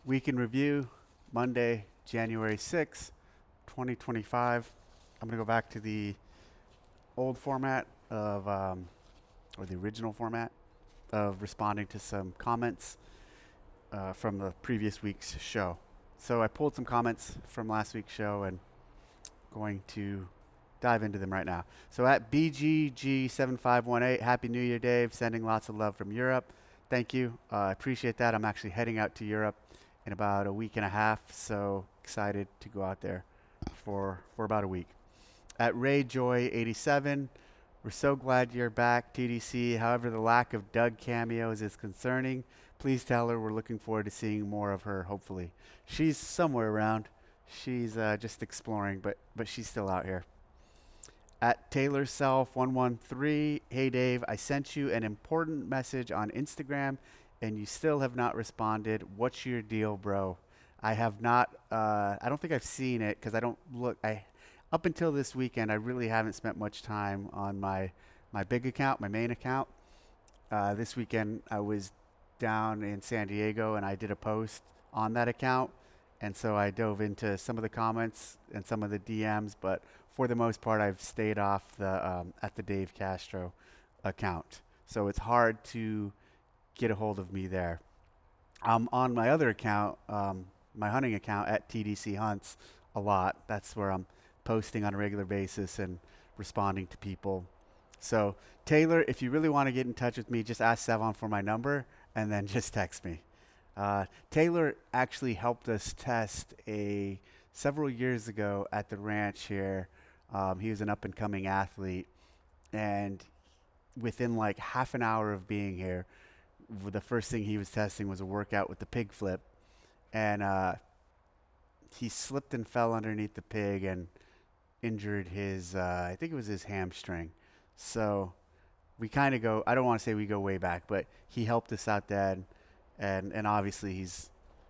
Week in review, Monday, January 6th, 2025. I'm going to go back to the old format or the original format of responding to some comments from the previous week's show. So I pulled some comments from last week's show and going to dive into them right now. So at BGG7518, Happy New Year, Dave. Sending lots of love from Europe. Thank you. I appreciate that. I'm actually heading out to Europe in about a week and a half, so excited to go out there for about a week. At RayJoy87, we're so glad you're back, TDC. However, the lack of Doug cameos is concerning. Please tell her we're looking forward to seeing more of her, hopefully. She's somewhere around. She's just exploring, but she's still out here. At TaylorSelf113, hey Dave, I sent you an important message on Instagram and you still have not responded. What's your deal, bro? I have not, I don't think I've seen it because I don't look, up until this weekend, I really haven't spent much time on my big account, my main account. This weekend, I was down in San Diego and I did a post on that account. And so I dove into some of the comments and some of the DMs, but for the most part, I've stayed off the at the Dave Castro account. So it's hard to get a hold of me there. On my other account, my hunting account at TDC Hunts, a lot. That's where I'm posting on a regular basis and responding to people. So Taylor, if you really want to get in touch with me, just ask Sevon for my number and then just text me. Taylor actually helped us test several years ago at the ranch here. He was an up and coming athlete, and within like half an hour of being here, the first thing he was testing was a workout with the pig flip, and he slipped and fell underneath the pig and injured his, I think it was his hamstring. So we kind of go, I don't want to say we go way back, but he helped us out then. And obviously he's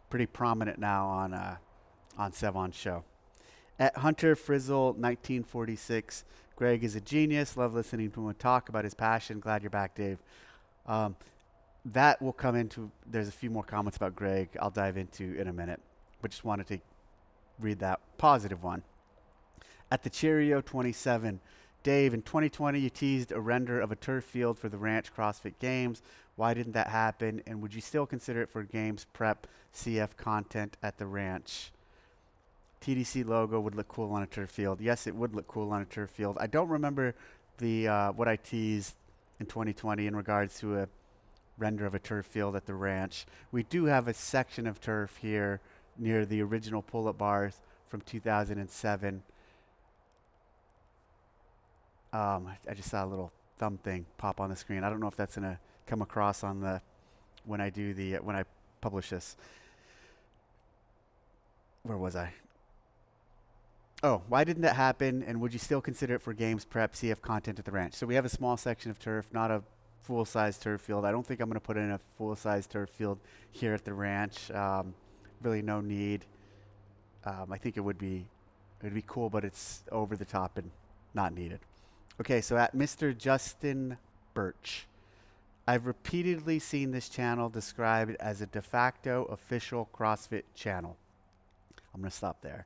pretty prominent now on Sevon's show. At Hunter Frizzle 1946, Greg is a genius. Love listening to him talk about his passion. Glad you're back, Dave. That will come into. There's a few more comments about Greg I'll dive into in a minute, but just wanted to read that positive one. At the Cheerio 27, Dave, in 2020 you teased a render of a turf field for the Ranch CrossFit Games. Why didn't that happen? And would you still consider it for Games Prep CF content at the ranch? TDC logo would look cool on a turf field. Yes, it would look cool on a turf field. I don't remember the what I teased in 2020 in regards to a render of a turf field at the ranch. We do have a section of turf here near the original pull-up bars from 2007. I just saw a little thumb thing pop on the screen. I don't know if that's gonna come across on the when I publish this. Where was I? Oh, why didn't that happen? And would you still consider it for Games Prep CF content at the ranch? So we have a small section of turf, not a full-size turf field. I don't think I'm going to put in a full-size turf field here at the ranch. Really, no need. I think it'd be cool, but it's over the top and not needed. Okay, so at Mr. Justin Birch, I've repeatedly seen this channel described as a de facto official CrossFit channel. I'm going to stop there.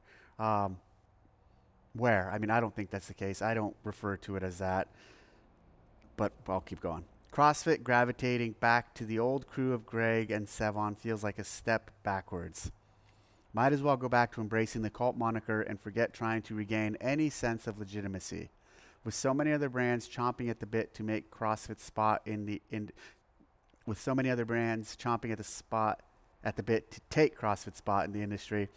Where? I mean, I don't think that's the case. I don't refer to it as that, but I'll keep going. CrossFit gravitating back to the old crew of Greg and Sevon feels like a step backwards. Might as well go back to embracing the cult moniker and forget trying to regain any sense of legitimacy. With so many other brands chomping at the bit to make CrossFit spot with so many other brands chomping at the bit to take CrossFit spot in the industry,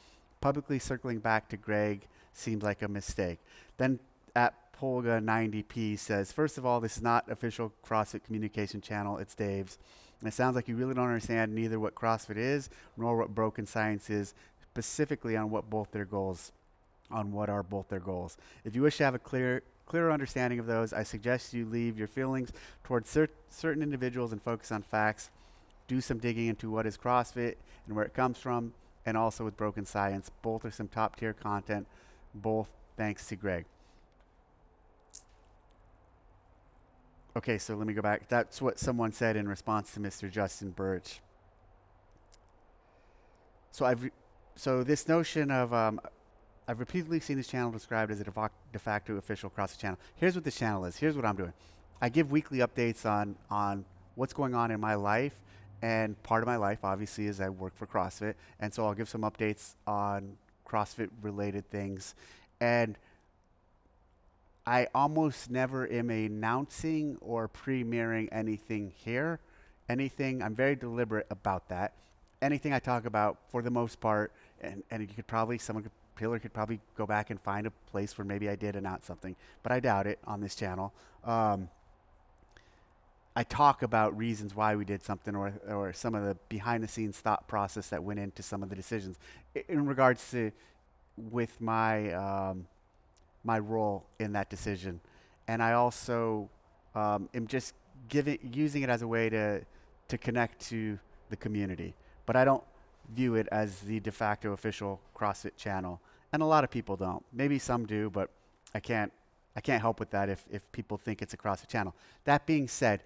publicly circling back to Greg seems like a mistake. Then at Polga90p says, first of all, this is not official CrossFit communication channel, it's Dave's. And it sounds like you really don't understand neither what CrossFit is nor what Broken Science is, specifically on what are both their goals. If you wish to have a clearer understanding of those, I suggest you leave your feelings towards certain individuals and focus on facts. Do some digging into what is CrossFit and where it comes from, and also with Broken Science. Both are some top tier content, both thanks to Greg. Okay, so let me go back. That's what someone said in response to Mr. Justin Birch. So this notion of I've repeatedly seen this channel described as a de facto official CrossFit channel. Here's what this channel is. Here's what I'm doing. I give weekly updates on what's going on in my life, and part of my life obviously is I work for CrossFit, and so I'll give some updates on CrossFit related things. And I almost never am announcing or premiering anything here. I'm very deliberate about that. Anything I talk about, for the most part, and you could probably, Pillar could probably go back and find a place where maybe I did announce something, but I doubt it on this channel. I talk about reasons why we did something, or some of the behind the scenes thought process that went into some of the decisions in regards to with my my role in that decision. And I also am just using it as a way to connect to the community. But I don't view it as the de facto official CrossFit channel. And a lot of people don't. Maybe some do, but I can't help with that if people think it's a CrossFit channel. That being said,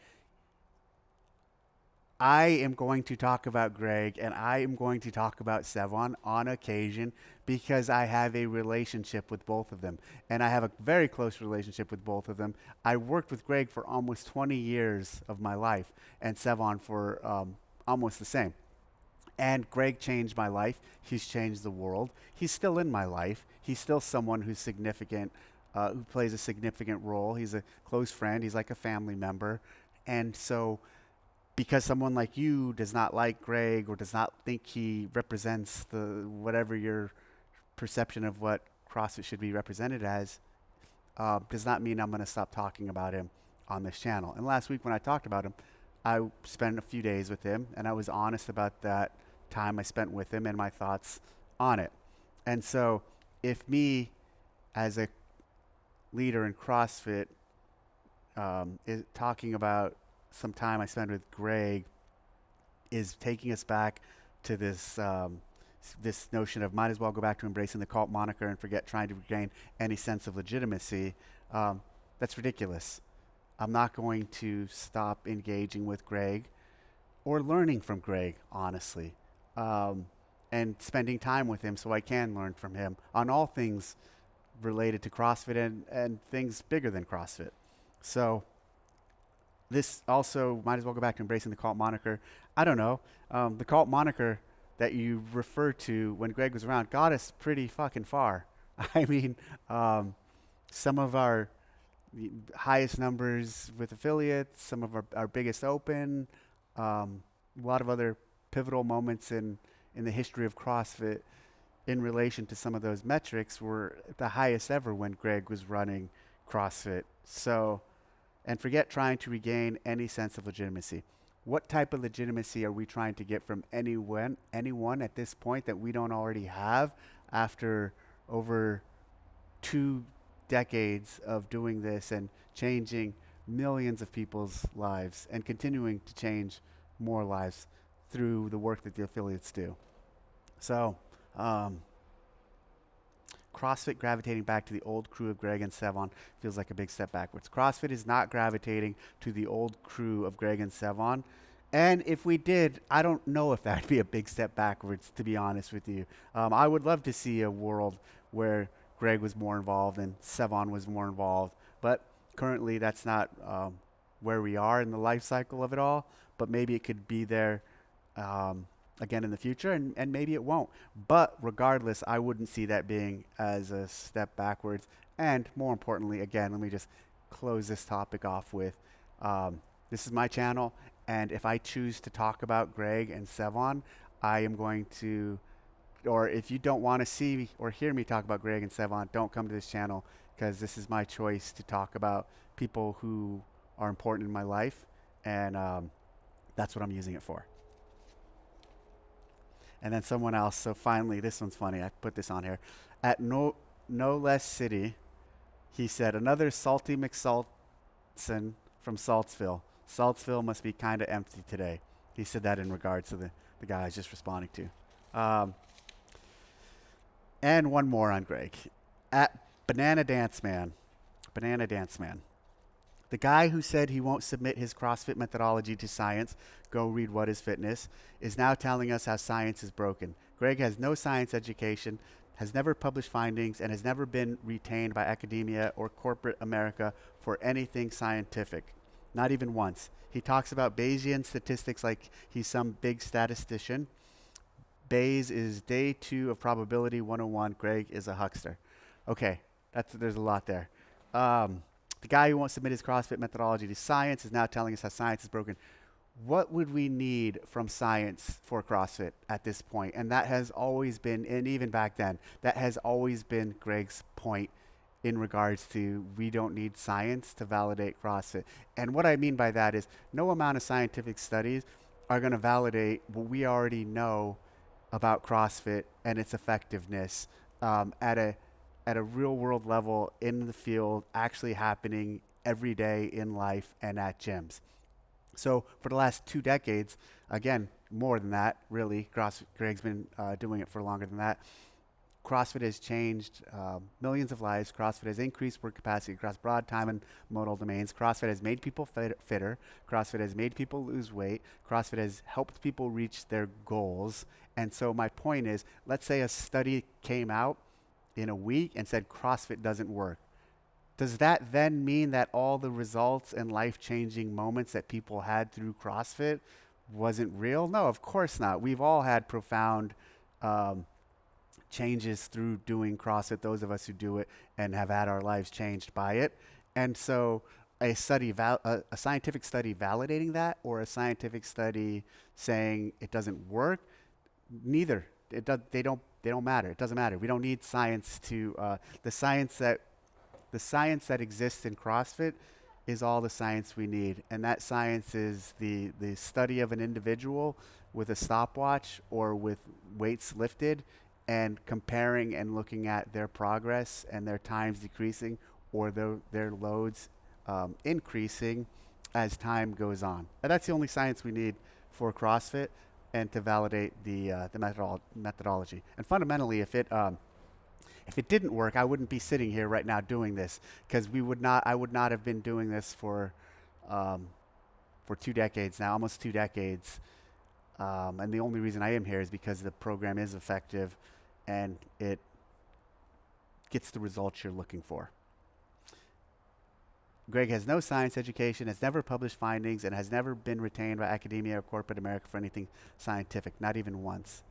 I am going to talk about Greg and I am going to talk about Sevon on occasion because I have a relationship with both of them. And I have a very close relationship with both of them. I worked with Greg for almost 20 years of my life and Sevon for almost the same. And Greg changed my life. He's changed the world. He's still in my life. He's still someone who's significant, who plays a significant role. He's a close friend. He's like a family member. And so because someone like you does not like Greg or does not think he represents the whatever your perception of what CrossFit should be represented as, does not mean I'm going to stop talking about him on this channel. And last week when I talked about him, I spent a few days with him, and I was honest about that time I spent with him and my thoughts on it. And so if me as a leader in CrossFit is talking about some time I spent with Greg is taking us back to this this notion of might as well go back to embracing the cult moniker and forget trying to regain any sense of legitimacy, that's ridiculous. I'm not going to stop engaging with Greg or learning from Greg, honestly, and spending time with him so I can learn from him on all things related to CrossFit and things bigger than CrossFit. So this also might as well go back to embracing the cult moniker. I don't know. The cult moniker that you referred to when Greg was around got us pretty fucking far. I mean, some of our highest numbers with affiliates, some of our biggest open, a lot of other pivotal moments in the history of CrossFit in relation to some of those metrics were the highest ever when Greg was running CrossFit. So, and forget trying to regain any sense of legitimacy. What type of legitimacy are we trying to get from anyone at this point that we don't already have after over 2 decades of doing this and changing millions of people's lives and continuing to change more lives through the work that the affiliates do? So, CrossFit gravitating back to the old crew of Greg and Sevon feels like a big step backwards. CrossFit is not gravitating to the old crew of Greg and Sevon. And if we did, I don't know if that'd be a big step backwards, to be honest with you. I would love to see a world where Greg was more involved and Sevon was more involved. But currently that's not where we are in the life cycle of it all. But maybe it could be there again in the future, and maybe it won't. But regardless, I wouldn't see that being as a step backwards. And more importantly, again, let me just close this topic off with, this is my channel, and if I choose to talk about Greg and Sevon, I am going to, or if you don't want to see me or hear me talk about Greg and Sevon, don't come to this channel, because this is my choice to talk about people who are important in my life, and that's what I'm using it for. And then someone else, so finally, this one's funny, I put this on here. At No Less City, he said, another salty McSaltson from Saltsville. Saltsville must be kind of empty today. He said that in regards to the guy I was just responding to. And one more on Greg. At Banana Dance Man. The guy who said he won't submit his CrossFit methodology to science, go read What is Fitness, is now telling us how science is broken. Greg has no science education, has never published findings, and has never been retained by academia or corporate America for anything scientific. Not even once. He talks about Bayesian statistics like he's some big statistician. Bayes is day 2 of probability 101. Greg is a huckster. Okay, there's a lot there. The guy who won't submit his CrossFit methodology to science is now telling us how science is broken. What would we need from science for CrossFit at this point? And that has always been, and even back then, that has always been Greg's point in regards to we don't need science to validate CrossFit. And what I mean by that is no amount of scientific studies are going to validate what we already know about CrossFit and its effectiveness at a real world level in the field, actually happening every day in life and at gyms. So for the last 2 decades, again, more than that, really, Greg's been doing it for longer than that. CrossFit has changed millions of lives. CrossFit has increased work capacity across broad time and modal domains. CrossFit has made people fitter. CrossFit has made people lose weight. CrossFit has helped people reach their goals. And so my point is, let's say a study came out in a week and said CrossFit doesn't work. Does that then mean that all the results and life-changing moments that people had through CrossFit wasn't real? No, of course not. We've all had profound changes through doing CrossFit, those of us who do it and have had our lives changed by it. And so a scientific study validating that, or a scientific study saying it doesn't work, neither. They don't matter. It doesn't matter. We don't need science to the science that exists in CrossFit is all the science we need. And that science is the study of an individual with a stopwatch or with weights lifted and comparing and looking at their progress and their times decreasing or their loads increasing as time goes on. And that's the only science we need for CrossFit and to validate the methodology. And fundamentally, if it didn't work, I wouldn't be sitting here right now doing this, because I would not have been doing this for 2 decades now, almost 2 decades. And the only reason I am here is because the program is effective and it gets the results you're looking for. Greg has no science education, has never published findings, and has never been retained by academia or corporate America for anything scientific, not even once.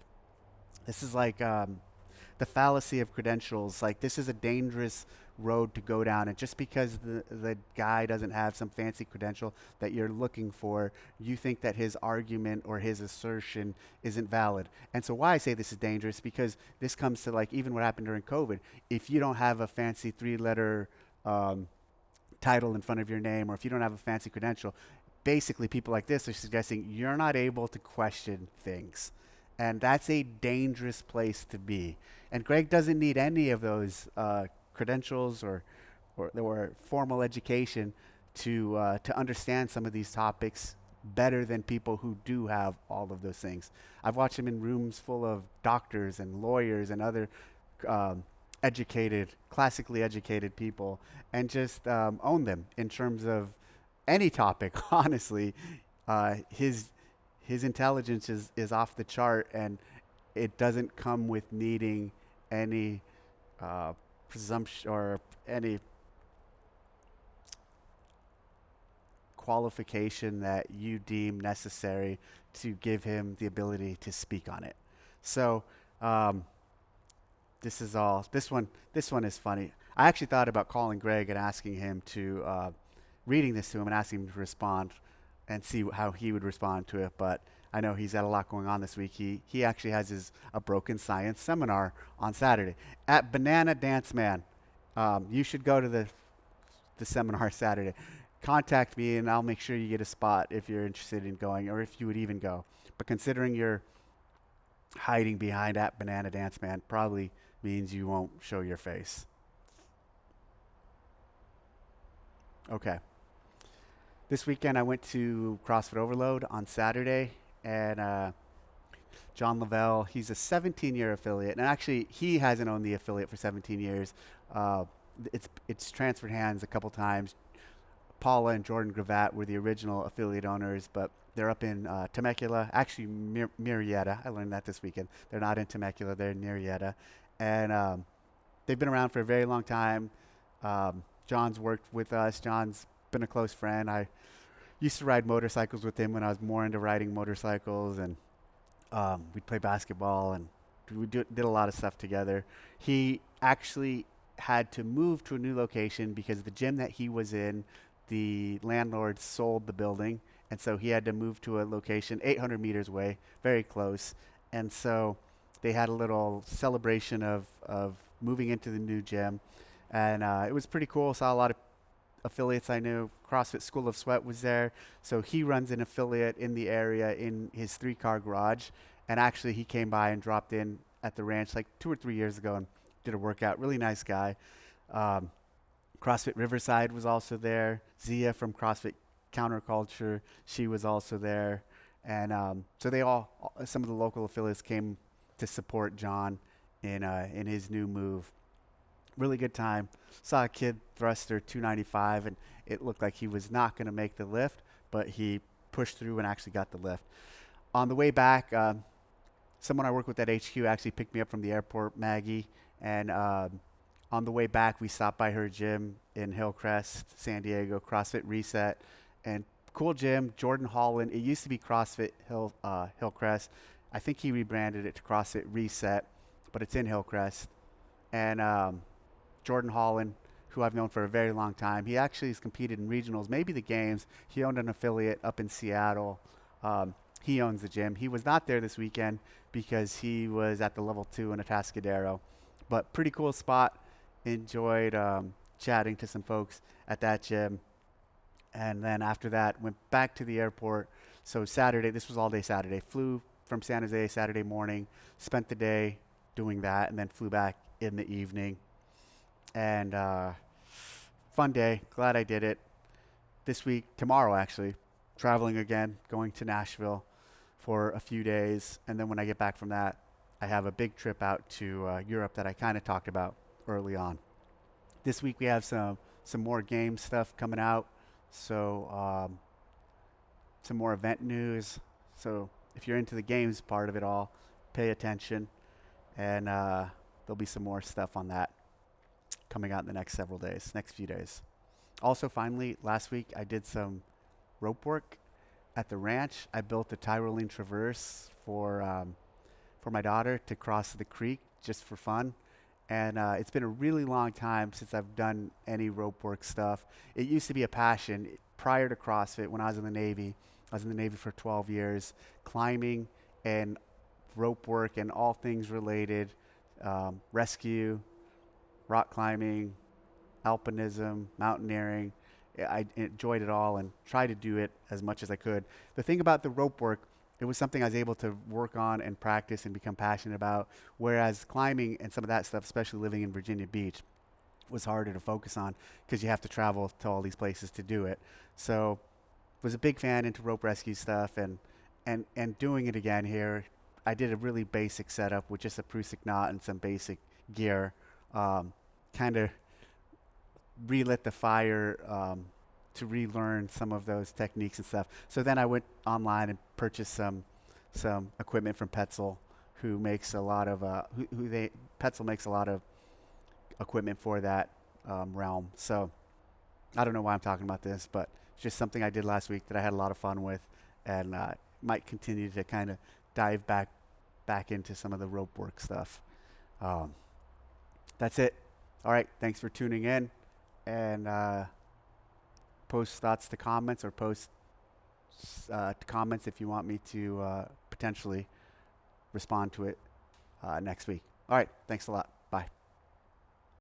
This is like the fallacy of credentials. Like, this is a dangerous road to go down, and just because the guy doesn't have some fancy credential that you're looking for, you think that his argument or his assertion isn't valid. And so why I say this is dangerous, because this comes to like even what happened during COVID. If you don't have a fancy 3-letter title in front of your name, or if you don't have a fancy credential, basically people like this are suggesting you're not able to question things. And that's a dangerous place to be. And Greg doesn't need any of those credentials or formal education to understand some of these topics better than people who do have all of those things. I've watched him in rooms full of doctors and lawyers and other classically educated people, and just own them in terms of any topic. Honestly, his intelligence is off the chart, and it doesn't come with needing any presumption or any qualification that you deem necessary to give him the ability to speak on it. So this one is funny. I actually thought about calling Greg and asking him to reading this to him and asking him to respond and see how he would respond to it, but I know he's had a lot going on this week. He actually has a Broken Science seminar on Saturday at Banana Dance Man. You should go to the seminar Saturday. Contact me and I'll make sure you get a spot if you're interested in going, or if you would even go. But considering you're hiding behind at Banana Dance Man, probably means you won't show your face. Okay. This weekend I went to CrossFit Overload on Saturday, and John Lavelle, he's a 17-year affiliate, and actually he hasn't owned the affiliate for 17 years. It's transferred hands a couple times. Paula and Jordan Gravatt were the original affiliate owners, but they're up in Temecula, actually Murrieta. I learned that this weekend. They're not in Temecula, they're in Murrieta. And they've been around for a very long time. John's worked with us. John's been a close friend. I used to ride motorcycles with him when I was more into riding motorcycles, and we'd play basketball, and did a lot of stuff together. He actually had to move to a new location because the gym that he was in, the landlord sold the building, and so he had to move to a location 800 meters away, very close. And so they had a little celebration of moving into the new gym, and it was pretty cool. Saw a lot of affiliates I knew. CrossFit School of Sweat was there, so he runs an affiliate in the area in his 3-car garage. And actually, he came by and dropped in at the ranch like 2 or 3 years ago and did a workout. Really nice guy. CrossFit Riverside was also there. Zia from CrossFit Counterculture, she was also there. And so they some of the local affiliates came to support John in his new move. Really good time. Saw a kid thruster 295, and it looked like he was not going to make the lift, but he pushed through and actually got the lift. On the way back, someone I work with at HQ actually picked me up from the airport, Maggie, and on the way back, we stopped by her gym in Hillcrest, San Diego, CrossFit Reset, and cool gym. Jordan Holland. It used to be CrossFit Hillcrest. I think he rebranded it to CrossFit Reset, but it's in Hillcrest. And Jordan Holland, who I've known for a very long time, he actually has competed in regionals, maybe the games. He owned an affiliate up in Seattle. He owns the gym. He was not there this weekend because he was at the level 2 in Atascadero, but pretty cool spot. Enjoyed chatting to some folks at that gym. And then after that, went back to the airport. So Saturday, this was all day Saturday, flew from San Jose Saturday morning, spent the day doing that, and then flew back in the evening. And fun day. Glad I did it. This week, tomorrow actually, traveling again, going to Nashville for a few days. And then when I get back from that, I have a big trip out to Europe that I kind of talked about early on. This week we have some more game stuff coming out. So some more event news. So if you're into the games part of it all, pay attention. And there'll be some more stuff on that coming out in the next few days. Also, finally, last week I did some rope work at the ranch. I built a Tyrolean traverse for my daughter to cross the creek just for fun. And it's been a really long time since I've done any rope work stuff. It used to be a passion. Prior to CrossFit, when I was in the Navy, I was in the Navy for 12 years, climbing and rope work and all things related, rescue, rock climbing, alpinism, mountaineering. I enjoyed it all and tried to do it as much as I could. The thing about the rope work, it was something I was able to work on and practice and become passionate about, whereas climbing and some of that stuff, especially living in Virginia Beach, was harder to focus on because you have to travel to all these places to do it. So was a big fan into rope rescue stuff and doing it again here. I did a really basic setup with just a Prusik knot and some basic gear, kind of relit the fire to relearn some of those techniques and stuff. So then I went online and purchased some equipment from Petzl, who makes a lot of Petzl makes a lot of equipment for that realm. So I don't know why I'm talking about this, but it's just something I did last week that I had a lot of fun with, and might continue to kind of dive back into some of the rope work stuff. That's it. All right, thanks for tuning in, and post thoughts to comments, or post to comments if you want me to potentially respond to it next week. All right, thanks a lot.